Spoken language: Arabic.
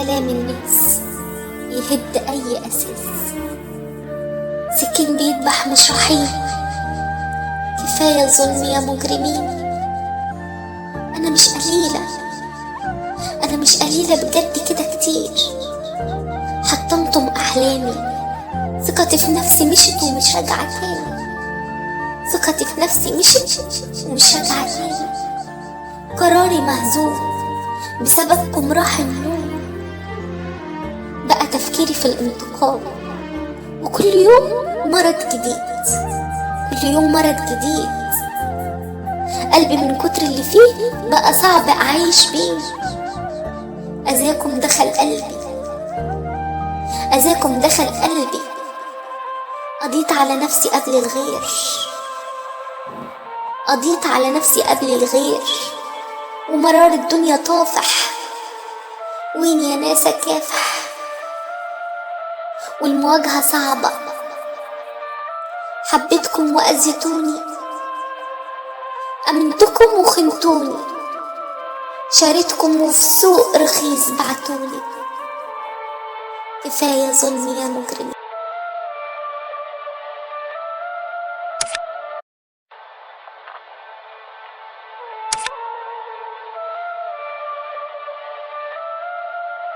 كلام الناس يهد أي أساس. سكين بيذبح مش رحيم، كفاية ظلم يا مجرمين. أنا مش قليلة، أنا مش قليلة بجد كده كتير. حطمتم أحلامي، ثقتي في نفسي مشت ومش راجعة تاني. ثقتي في نفسي مشت ومش راجعة تاني. قراري مهزوم بسببكم، راح النوم. بقى تفكيري في الانتقام، وكل يوم مرض جديد، كل يوم مرض جديد. قلبي من كتر اللي فيه بقى صعب أعيش بيه. أذاكم دخل قلبي، أذاكم دخل قلبي. قضيت على نفسي قبل الغير، قضيت على نفسي قبل الغير. ومرار الدنيا طافح، وين يا ناس كافح. والمواجهة صعبة، حبيتكم وأذيتوني، أمنتكم وخنتوني، شاريتكم وفي سوق رخيص بعتوني. كفاية ظلم يا مجرمين.